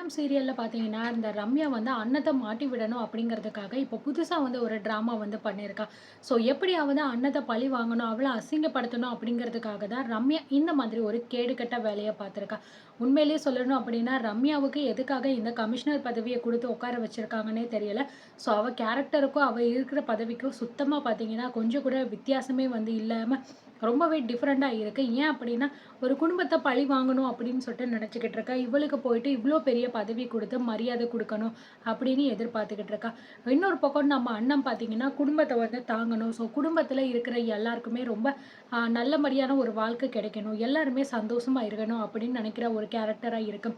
அன்னம் சீரியல்ல பார்த்தீங்கன்னா, இந்த ரம்யா வந்து அன்னத்த மாட்டி விடணும் அப்படிங்கிறதுக்காக, இப்போ புதுசா வந்து ஒரு ட்ராமா வந்து பண்ணியிருக்கா. ஸோ எப்படியாவது அன்னத்த பழி வாங்கணும், அவள அசிங்கப்படுத்தணும் அப்படிங்கிறதுக்காக தான் ரம்யா இந்த மாதிரி ஒரு கேடுகெட்ட வேலைய பார்த்துருக்கா. உண்மையிலேயே சொல்லணும் அப்படின்னா, ரம்யாவுக்கு எதுக்காக இந்த கமிஷனர் பதவிய குடுத்து உட்கார வச்சிருக்காங்கன்னே தெரியல. ஸோ அவ கேரக்டருக்கும், அவ இருக்கிற பதவிக்கும் சுத்தமா பார்த்தீங்கன்னா, கொஞ்சம் கூட வித்தியாசமே வந்து இல்லாம ரொம்பவே டிஃபரெண்ட்டா இருக்கு. ஏன் அப்படின்னா, ஒரு குடும்பத்த பழி வாங்கணும் அப்படின்னு சொல்லிட்டு நினச்சுக்கிட்டு இருக்கா. இவளுக்கு போயிட்டு இவ்ளோ பெரிய பதவி குடுத்து மரியாதை குடுக்கணும் அப்படின்னு எதிர்பார்த்துக்கிட்டு இருக்கா. இன்னொரு பக்கம் நம்ம அண்ணன் பார்த்தீங்கன்னா, குடும்பத்த வந்து தாங்கணும். ஸோ குடும்பத்தில இருக்கிற எல்லாருக்குமே ரொம்ப நல்லபடியான ஒரு வாழ்க்கை கிடைக்கணும். எல்லாருமே சந்தோஷமா இருக்கணும் அப்படின்னு நினைக்கிற ஒரு கேரக்டரா இருக்கு.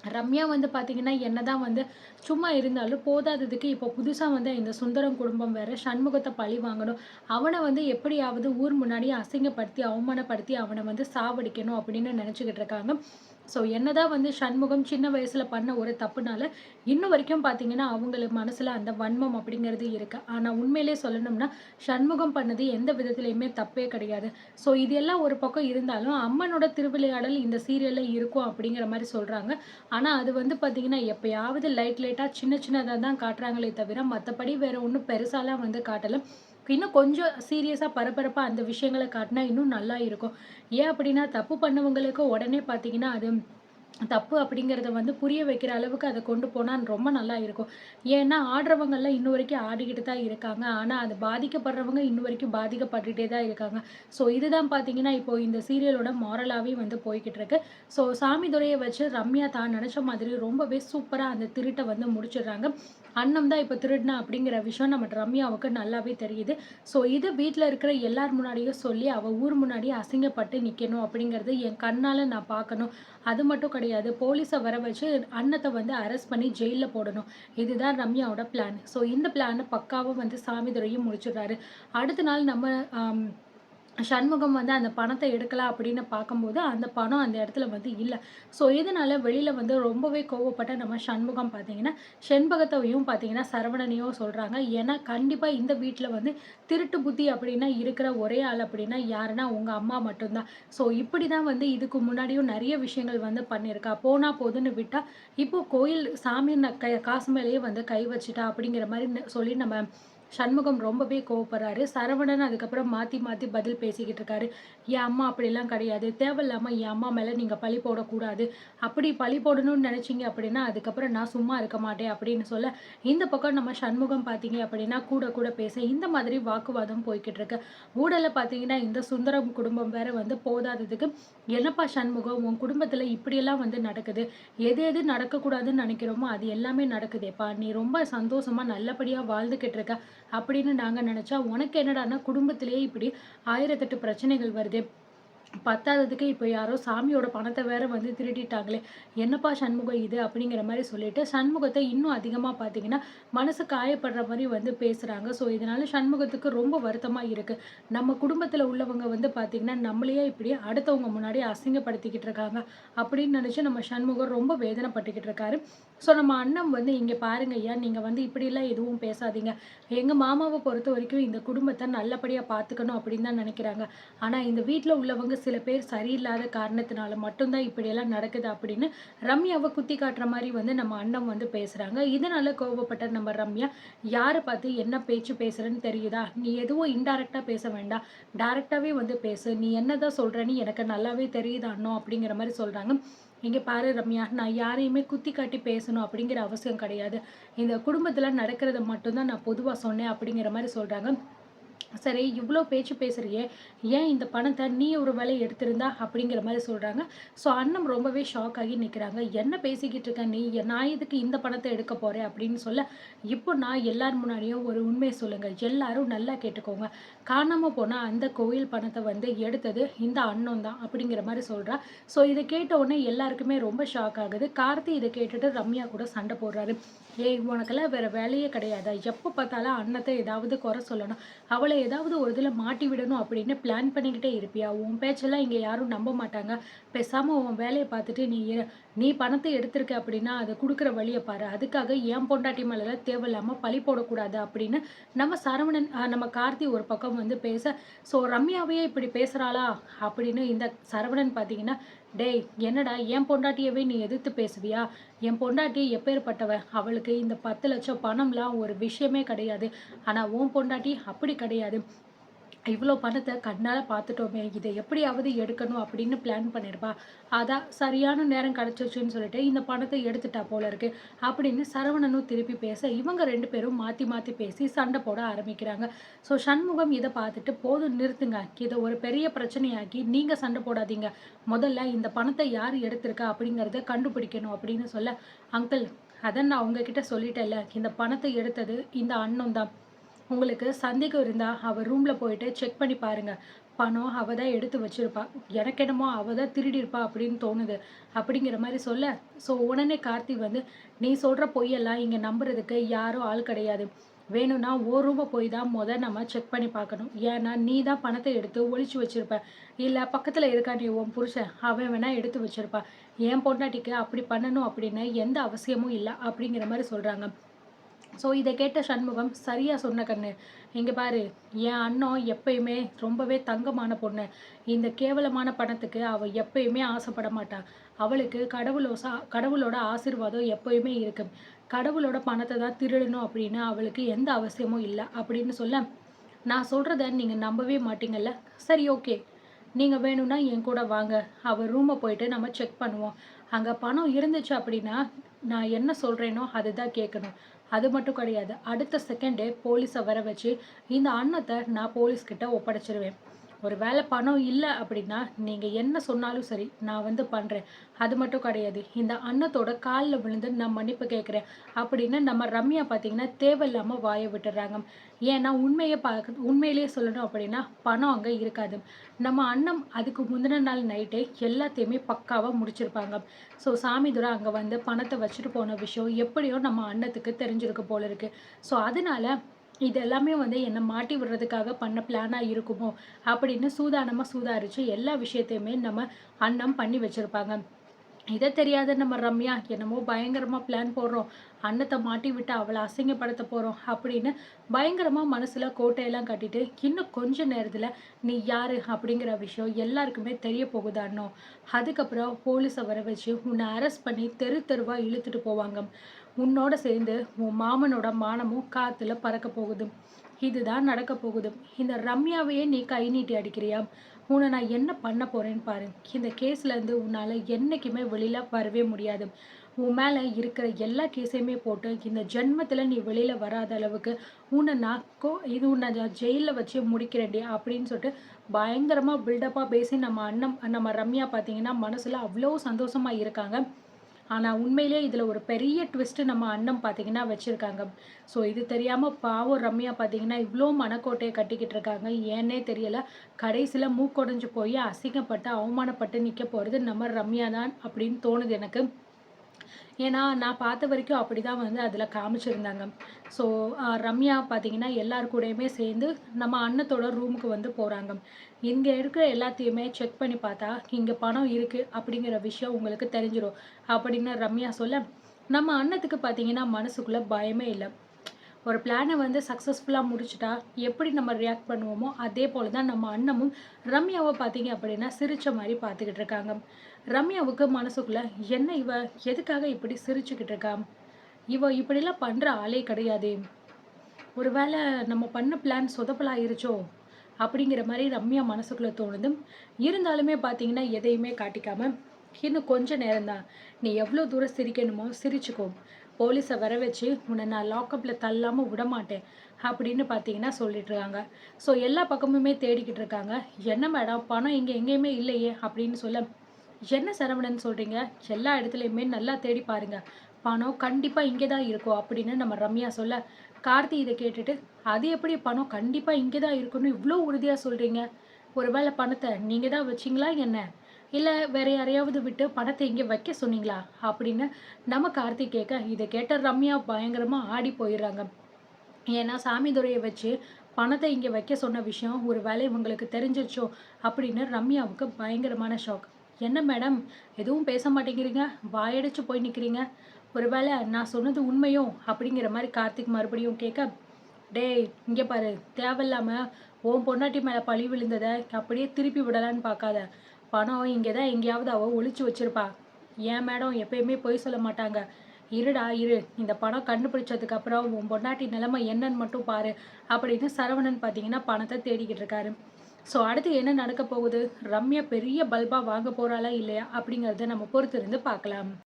ரம்யா வந்து பார்த்தீங்கன்னா, என்னதான் வந்து சும்மா இருந்தாலும் போதாததுக்கு இப்போ புதுசா வந்து இந்த சுந்தரம் குடும்பம் வேற சண்முகத்த பழி வாங்கணும். அவன வந்து எப்படியாவது ஊர் முன்னாடி அசிங்கப்படுத்தி, அவமானப்படுத்தி அவன வந்து சாவடிக்கணும் அப்படின்னு நெனச்சுக்கிட்டு இருக்காங்க. ஸோ என்னதான் வந்து சண்முகம் சின்ன வயசுல பண்ண ஒரு தப்புனால, இன்னும் வரைக்கும் பார்த்தீங்கன்னா, அவங்கள மனசுல அந்த வன்மம் அப்படிங்கிறது இருக்கு. ஆனா உண்மையிலே சொல்லணும்னா, சண்முகம் பண்ணது எந்த விதத்திலயுமே தப்பே கிடையாது. ஸோ இது எல்லாம் ஒரு பக்கம் இருந்தாலும், அம்மனோட திருவிளையாடல் இந்த சீரியல்ல இருக்கும் அப்படிங்கிற மாரி சொல்றாங்க. ஆனா, அது வந்து பார்த்தீங்கன்னா, எப்பயாவது லைட்டா சின்ன சின்னதா தான் காட்டுறாங்களே தவிர, மத்தபடி வேற ஒண்ணும் பெருசாலாம் வந்து காட்டல. இன்னும் கொஞ்சம் சீரியஸா பரபரப்பா அந்த விஷயங்கள காட்டுனா இன்னும் நல்லா இருக்கும். ஏன் அப்படின்னா, தப்பு பண்ணவங்களுக்கு உடனே பார்த்தீங்கன்னா, அது தப்பு அப்படிங்கிறத வந்து புரிய வைக்கிற அளவுக்கு அத கொண்டு போனா ரொம்ப நல்லா இருக்கும். ஏன்னா, ஆடுறவங்கலாம் இன்ன வரைக்கும் ஆடிக்கிட்டு தான் இருக்காங்க. ஆனா, அது பாதிக்கப்படுறவங்க இன்ன வரைக்கும் பாதிக்கப்பட்டுட்டே தான் இருக்காங்க. ஸோ, இதுதான் பார்த்தீங்கன்னா, இப்போ இந்த சீரியலோட மோரலாவே வந்து போய்க்கிட்டு இருக்கு. ஸோ, சாமிதுரைய வச்சு ரம்யா தான் நெனச்ச மாதிரி ரொம்பவே சூப்பரா அந்த திருட்ட வந்து முடிச்சிடுறாங்க. அன்னம் தான் இப்ப திருடுனா அப்படிங்கிற விஷயம் நம்ம ரம்யாவுக்கு நல்லாவே தெரியுது. ஸோ, இது வீட்ல இருக்கிற எல்லார் முன்னாடியும் சொல்லி, அவ ஊர் முன்னாடி அசிங்கப்பட்டு நிக்கணும் அப்படிங்கிறது என் கண்ணால நான் பார்க்கணும். அது மட்டும் கிடையாது. போலீஸ வர வச்சு அன்னத்த வந்து அரெஸ்ட் பண்ணி ஜெயில்ல போடணும். இதுதான் ரம்யாவோட பிளான். ஸோ, இந்த பிளான பக்காவா வந்து சாமிதுரையும் முடிச்சுடுறாரு. அடுத்த நாள் நம்ம அம் சண்முகம் வந்து அந்த பணத்த எடுக்கலாம் அப்படின்னு பார்க்கும்போது, அந்த பணம் அந்த இடத்துல வந்து இல்ல. ஸோ இதனால வெளியில வந்து ரொம்பவே கோவப்பட்ட நம்ம சண்முகம் பார்த்தீங்கன்னா, செண்பகத்தையும் பார்த்தீங்கன்னா, சரவணனையும் சொல்றாங்க. ஏன்னா, கண்டிப்பா இந்த வீட்ல வந்து திருட்டு புத்தி அப்படின்னா இருக்கிற ஒரே ஆள் அப்படின்னா யாருன்னா, உங்க அம்மா மட்டும் தான். ஸோ இப்படி தான் வந்து இதுக்கு முன்னாடியும் நெறைய விஷயங்கள் வந்து பண்ணியிருக்கா. போனா போதுன்னு விட்டா, இப்போ கோயில் சாமி காசு மேலேயே வந்து கை வச்சுட்டா அப்படிங்கிற மாரி சொல்லி நம்ம சண்முகம் ரொம்பவே கோவப்படுறாரு. சரவணன் அதுக்கப்புறம் மாத்தி மாத்தி பதில் பேசிக்கிட்டு இருக்காரு. என் அம்மா அப்படிலாம் கிடையாது. தேவையில்லாம என் அம்மா மேல நீங்க பழி போடக்கூடாது. அப்படி பழி போடணும்னு நினைச்சீங்க அப்படின்னா, அதுக்கப்புறம் நான் சும்மா இருக்க மாட்டேன் அப்படின்னு சொல்ல, இந்த பக்கம் நம்ம சண்முகம் பார்த்தீங்க அப்படின்னா, கூட கூட பேச இந்த மாதிரி வாக்குவாதம் போய்க்கிட்டு இருக்கு. ஊடல்ல பார்த்தீங்கன்னா, இந்த சுந்தரம் குடும்பம் வேற வந்து போதாததுக்கு, "என்னப்பா சண்முகம் உன் குடும்பத்தில இப்படியெல்லாம் வந்து நடக்குது. எது எது நடக்கக்கூடாதுன்னு நினைக்கிறோமோ, அது எல்லாமே நடக்குதேப்பா. நீ ரொம்ப சந்தோஷமா நல்லபடியா வாழ்ந்துகிட்டு இருக்க." அப்படின்னு நாங்க நெனச்சா, உனக்கு என்னடான்னா குடும்பத்திலேயே இப்படி 1008 பிரச்சனைகள் வருது. பத்தாததுக்கு இப்ப யாரோ சாமியோட பணத்த வேற வந்து திருடிட்டாங்களே! என்னப்பா சண்முகம் இது? அப்படிங்கிற மாரி சொல்லிட்டு, சண்முகத்த இன்னும் அதிகமா பார்த்தீங்கன்னா, மனசு காயப்படுற மாரி வந்து பேசுறாங்க. ஸோ, இதனால சண்முகத்துக்கு ரொம்ப வருத்தமா இருக்கு. நம்ம குடும்பத்தில உள்ளவங்க வந்து பார்த்தீங்கன்னா, நம்மளையே இப்படி அடுத்தவங்க முன்னாடி அசிங்கப்படுத்திக்கிட்டு இருக்காங்க. அப்படின்னு நெனச்சு நம்ம சண்முகம் ரொம்ப வேதனைப்பட்டுக்கிட்டு இருக்காரு. ஸோ, நம்ம அண்ணன் வந்து, "இங்க பாருங்க ஐயா, நீங்க வந்து இப்படிலாம் எதுவும் பேசாதீங்க. எங்க மாமாவ பொறுத்தவரைக்கும் இந்த குடும்பத்த நல்லபடியா பார்த்துக்கணும் அப்படின்னு தான் நெனைக்கிறாங்க. ஆனா, இந்த வீட்ல உள்ளவங்க சில பேர் சரியில்லாத காரணத்தினால மட்டும் தான் இப்படியெல்லாம் நடக்குது அப்படின்னு ரம்யாவ குத்தி காட்டுற மாரி வந்து நம்ம அண்ணன் வந்து பேசுறாங்க. இதனால கோவப்பட்ட நம்ம ரம்யா, யார பார்த்து என்ன பேச்சு பேசுறன்னு தெரியுதா? நீ எதுவும் இன்டைரக்ட்டா பேச வேண்டாம். டைரக்ட்டாவே வந்து பேசு. நீ என்னதான் சொல்றன்னு எனக்கு நல்லாவே தெரியுது அண்ணா அப்படிங்கிற மாரி சொல்றாங்க. இங்க பாரு ரம்யா, நான் யாரையுமே குத்தி காட்டி பேசணும் அப்படிங்கிற அவசியம் கிடையாது. இந்த குடும்பத்தில நடக்கிறத மட்டும் தான் நான் பொதுவா சொன்னேன் அப்படிங்கிற மாரி சொல்றாங்க. சரி, இவ்ளோ பேச்சு பேசுறியே! ஏன் இந்த பணத்த நீ ஒரு வேளை எடுத்திருந்தா? அப்படிங்கிற மாரி சொல்றாங்க. ஸோ அண்ணன் ரொம்பவே ஷாக் ஆகி நிக்கிறாங்க. என்ன பேசிக்கிட்டு இருக்க நீ? நான் எதுக்கு இந்த பணத்த எடுக்க போறேன்? அப்படின்னு சொல்ல, இப்போ நான் எல்லார் முன்னாடியும் ஒரு உண்மைய சொல்லுங்க. எல்லாரும் நல்லா கேட்டுக்கோங்க. காணாம போன அந்த கோயில் பணத்த வந்து எடுத்தது இந்த அண்ணன் தான் அப்படிங்கிற மாரி சொல்றா. ஸோ இத கேட்ட உடனே எல்லாருக்குமே ரொம்ப ஷாக் ஆகுது. கார்த்தி இத கேட்டுட்டு ரம்யா கூட சண்ட போடுறாரு. "ஏய்! உனக்கெல்லாம் வேற வேலையே கிடையாதா? எப்ப பார்த்தாலும் அண்ணத்த ஏதாவது குறை சொல்லணும். அவள ஏதாவது ஒரு இதில மாட்டி விடணும் அப்படின்னு பிளான் பண்ணிக்கிட்டே இருப்பியா? உன் பேச்செல்லாம் இங்க யாரும் நம்ப மாட்டாங்க. பேசாம உன் வேலைய பார்த்துட்டு நீ இரு. நீ பணத்த எடுத்திருக்க அப்படின்னா, அத குடுக்குற வழிய பாரு. அதுக்காக என் பொண்டாட்டி மேலலாம் தேவையில்லாம பழி போடக்கூடாது அப்படின்னு நம்ம சரவணன் நம்ம கார்த்தி ஒரு பக்கம் வந்து பேச, ஸோ ரம்யாவையே இப்படி பேசுறாளா? அப்படின்னு இந்த சரவணன் பார்த்தீங்கன்னா, டேய் என்னடா என் பொண்டாட்டியவே நீ எதிர்த்து பேசுவியா? என் பொண்டாட்டி எப்பேர்ப்பட்டவ? அவளுக்கு இந்த 10,00,000 பணம்லாம் ஒரு விஷயமே கிடையாது. ஆனா உன் பொண்டாட்டி அப்படி கிடையாது. இவ்ளோ பணத்த கண்ணால பார்த்துட்டோமே! இத எப்படியாவது எடுக்கணும் அப்படின்னு பிளான் பண்ணியிருப்பா. அதான் சரியான நேரம் கிடைச்சிருச்சுன்னு சொல்லிட்டு இந்த பணத்த எடுத்துட்டா போல இருக்கு. அப்படின்னு சரவணனும் திருப்பி பேச, இவங்க 2 பேரும் மாத்தி மாத்தி பேசி சண்டை போட ஆரம்பிக்கிறாங்க. ஸோ சண்முகம் இத பார்த்துட்டு போதும் நிறுத்துங்க. இத ஒரு பெரிய பிரச்சனையாக்கி நீங்க சண்டை போடாதீங்க. முதல்ல இந்த பணத்த யார் எடுத்திருக்கா அப்படிங்கிறத கண்டுபிடிக்கணும் அப்படின்னு சொல்ல, அங்கிள் அதான் நான் உங்ககிட்ட சொல்லிட்டேன்ல. இந்த பணத்த எடுத்தது இந்த அண்ணன் தான். உங்களுக்கு சந்தேகம் இருந்தா அவ ரூம்ல போயிட்டு செக் பண்ணி பாருங்க. பணம் அவ தான் எடுத்து வச்சிருப்பா. எனக்கு என்னமோ அவ தான் திருடியிருப்பா அப்படின்னு தோணுது. அப்படிங்கிற மாரி சொல்ல, ஸோ உடனே கார்த்தி வந்து, "நீ சொல்ற பொய்யெல்லாம் இங்க நம்புறதுக்கு யாரும் ஆள் கிடையாது. வேணும்னா உன் ரூம போய் தான் நம்ம செக் பண்ணி பார்க்கணும். ஏன்னா நீ தான் பணத்த எடுத்து ஒளிச்சு வச்சிருப்ப. இல்ல பக்கத்துல இருக்கானே உன் புருஷன், அவன் வேணா எடுத்து வச்சிருப்பான். என் பொண்டாட்டிக்கு அப்படி பண்ணணும் அப்படின்னு எந்த அவசியமும் இல்ல." அப்படிங்கிற மாரி சொல்றாங்க. ஸோ இத கேட்ட சண்முகம், "சரியா சொன்ன கண்ணு. இங்க பாரு, என் அண்ணன் எப்பயுமே ரொம்பவே தங்கமான பொண்ணு. இந்த கேவலமான பணத்துக்கு அவ எப்பயுமே ஆசைப்பட மாட்டா. அவளுக்கு கடவுளோட ஆசீர்வாதம் எப்பயுமே இருக்கு. கடவுளோட பணத்த தான் திருடணும் அப்படின்னு அவளுக்கு எந்த அவசியமும் இல்ல." அப்படின்னு சொல்ல, "நான் சொல்றத நீங்க நம்பவே மாட்டீங்கல்ல? சரி ஓகே. நீங்க வேணும்னா என் கூட வாங்க. அவ ரூம போயிட்டு நம்ம செக் பண்ணுவோம். அங்க பணம் இருந்துச்சு அப்படின்னா, நான் என்ன சொல்றேனோ அதுதான் கேட்கணும். அது மட்டும் கிடையாது. அடுத்த செகண்டே போலீஸ வர வச்சு, இந்த அன்னத்த நான் போலீஸ்கிட்ட ஒப்படைச்சிருவேன். ஒரு வேள பணம் இல்ல அப்படின்னா, நீங்க என்ன சொன்னாலும் சரி, நான் வந்து பண்றேன். அது மட்டும் கிடையாது. இந்த அன்னத்தோட கால்ல விழுந்து நான் மன்னிப்பு கேட்கிறேன்." அப்படின்னு நம்ம ரம்யா பார்த்தீங்கன்னா, தேவையில்லாம வாய விட்டுர்றாங்க. ஏன்னா உண்மையிலேயே சொல்லணும் அப்படின்னா, பணம் அங்க இருக்காது. நம்ம அண்ணன் அதுக்கு முந்தின நாள் நைட்டே எல்லாத்தையுமே பக்காவா முடிச்சிருப்பாங்க. ஸோ சாமிதுரை அங்க வந்து பணத்த வச்சுட்டு போன விஷயம் எப்படியோ நம்ம அண்ணத்துக்கு தெரிஞ்சிருக்கு போல இருக்கு. ஸோ அதனால இது எல்லாமே வந்து என்ன மாட்டி விடுறதுக்காக பண்ண பிளானா இருக்குமோ அப்படின்னு சூதானமா சூதாரிச்சு எல்லா விஷயத்தையுமே நம்ம அண்ணன் பண்ணி வச்சிருப்பாங்க. இத தெரியாத நம்ம ரம்யா, என்னமோ பயங்கரமா பிளான் போடுறோம். அன்னத்த மாட்டி விட்டு அவள அசிங்கப்படுத்த போறோம் அப்படின்னு பயங்கரமா மனசுல கோட்டையெல்லாம் கட்டிட்டு, இன்னும் கொஞ்ச நேரத்துல நீ யாரு அப்படிங்கிற விஷயம் எல்லாருக்குமே தெரிய போகுது அண்ணோ. அதுக்கப்புறம் போலீஸ வர வச்சு உன்னை அரெஸ்ட் பண்ணி தெரு தெருவா இழுத்துட்டு போவாங்க. உன்னோட சேர்ந்து உன் மாமனோட மானமும் காத்துல பறக்க போகுது. இதுதான் நடக்க போகுது. இந்த ரம்யாவையே நீ கை நீட்டி அடிக்கிறியா? உன்னை நான் என்ன பண்ண போறேன்னு பாரு. இந்த கேஸ்ல இருந்து உன்னால என்னைக்குமே வெளியில வரவே முடியாது. உன் மேல இருக்கிற எல்லா கேஸையுமே போட்டு இந்த ஜென்மத்துல நீ வெளியில வராத அளவுக்கு உன்னை நான் ஜெயில்ல வச்சு முடிக்கிறேன்டி அப்படின்னு சொல்லிட்டு பயங்கரமா பில்டப்பா பேசி நம்ம ரம்யா பார்த்தீங்கன்னா மனசுல அவ்வளோ சந்தோஷமா இருக்காங்க. ஆனா உண்மையிலேயே இதுல ஒரு பெரிய ட்விஸ்ட் நம்ம அண்ணன் பார்த்தீங்கன்னா வச்சிருக்காங்க. ஸோ இது தெரியாம பாவம் ரம்யா பார்த்தீங்கன்னா, இவ்ளோ மனக்கோட்டைய கட்டிக்கிட்டு இருக்காங்க. ஏன்னே தெரியல. கடைசில மூக்கொடைஞ்சு போய் அசிங்கப்பட்டு, அவமானப்பட்டு நிக்க போறது நம்ம ரம்யா தான் அப்படின்னு தோணுது எனக்கு. ஏன்னா, நான் பார்த்த வரைக்கும் அப்படிதான் வந்து அதில காமிச்சிருந்தாங்க. ஸோ, ரம்யா பார்த்தீங்கன்னா, எல்லார் கூடயுமே சேர்ந்து நம்ம அண்ணத்தோட ரூமுக்கு வந்து போறாங்க. இங்க இருக்கிற எல்லாத்தையுமே செக் பண்ணி பார்த்தா, இங்க பணம் இருக்கு அப்படிங்கிற விஷயம் உங்களுக்கு தெரிஞ்சிரும். அப்படின்னு ரம்யா சொல்ல, நம்ம அண்ணத்துக்கு பார்த்தீங்கன்னா, மனசுக்குள்ள பயமே இல்ல. ஒரு பிளான வந்து சக்ஸஸ்ஃபுல்லா முடிச்சுட்டா, எப்படி நம்ம ரியாக்ட் பண்ணுவோமோ, அதே போல தான் நம்ம அண்ணமும் ரம்யாவ பார்த்தீங்க அப்படின்னா, சிரிச்ச மாரி பார்த்துக்கிட்டு இருக்காங்க. ரம்யாவுக்கு மனசுக்குள்ள, "என்ன இவ எதுக்காக இப்படி சிரிச்சுக்கிட்டு இருக்கா? இவ இப்படிலாம் பண்ற ஆளே கிடையாதே! ஒருவேள நம்ம பண்ண பிளான் சொதப்பலாயிருச்சோ?" அப்படிங்கிற மாரி ரம்யா மனசுக்குள்ள தோணுது. இருந்தாலுமே பார்த்தீங்கன்னா, எதையுமே காட்டிக்காம, "இன்னும் கொஞ்ச நேரம் தான். நீ எவ்ளோ தூரம் சிரிக்கணுமோ சிரிச்சுக்கோ. போலீஸ வர வச்சு உன்ன நான் லாக்கப்ல தள்ளாம விடமாட்டேன்." அப்படின்னு பார்த்தீங்கன்னா சொல்லிட்டுருக்காங்க. ஸோ எல்லா பக்கமுமே தேடிக்கிட்டு இருக்காங்க. "என்ன மேடம் பணம் இங்க எங்கேயுமே இல்லையே?" அப்படின்னு சொல்ல, "என்ன சரவணன் சொல்றீங்க? எல்லா இடத்துலயுமே நல்லா தேடி பாருங்க. பணம் கண்டிப்பா இங்கே தான் இருக்கும்." அப்படின்னு நம்ம ரம்யா சொல்ல, கார்த்தி இத கேட்டுட்டு, "அது எப்படி பணம் கண்டிப்பா இங்கே தான் இருக்குன்னு இவ்ளோ உறுதியா சொல்றீங்க? ஒருவேள பணத்த நீங்க தான் வச்சீங்களா என்ன? இல்ல வேற யாரையாவது விட்டு பணத்த இங்க வைக்க சொன்னீங்களா?" அப்படின்னு நம்ம கார்த்தி கேட்க, இத கேட்ட ரம்யா பயங்கரமா ஆடி போயிர்றாங்க. ஏன்னா சாமிதுரைய வச்சு பணத்த இங்க வைக்க சொன்ன விஷயம் ஒரு வேளை இவங்களுக்கு தெரிஞ்சிருச்சோ அப்படின்னு ரம்யாவுக்கு பயங்கரமான ஷாக். "என்ன மேடம் எதுவும் பேச மாட்டேங்கிறீங்க? வாயடைச்சு போய் நிக்கிறீங்க. ஒருவேளை நான் சொன்னது உண்மையோ?" அப்படிங்கிற மாரி கார்த்திக் மறுபடியும் கேட்க, "டேய் இங்க பாரு, தேவையில்லாம உன் பொண்டாட்டி மேல பழி விழுந்தத அப்படியே திருப்பி விடலான்னு பார்க்காத. பணம் இங்க தான் எங்கேயாவது அவ ஒளிச்சு வச்சிருப்பா. ஏன் மேடம் எப்பயுமே பொய் சொல்ல மாட்டாங்க. இருடா இரு, இந்த பணம் கண்டுபிடிச்சதுக்கு அப்புறம் உன் பொண்டாட்டி நிலைமை என்னன்னு மட்டும் பாரு." அப்படின்னு சரவணன் பார்த்தீங்கன்னா பணத்த தேடிக்கிட்டு இருக்காரு. ஸோ அடுத்து என்ன நடக்க போகுது? ரம்யா பெரிய பல்பா வாங்க போறாளா இல்லையா? அப்படிங்கிறத நம்ம பொறுத்திருந்து பார்க்கலாம்.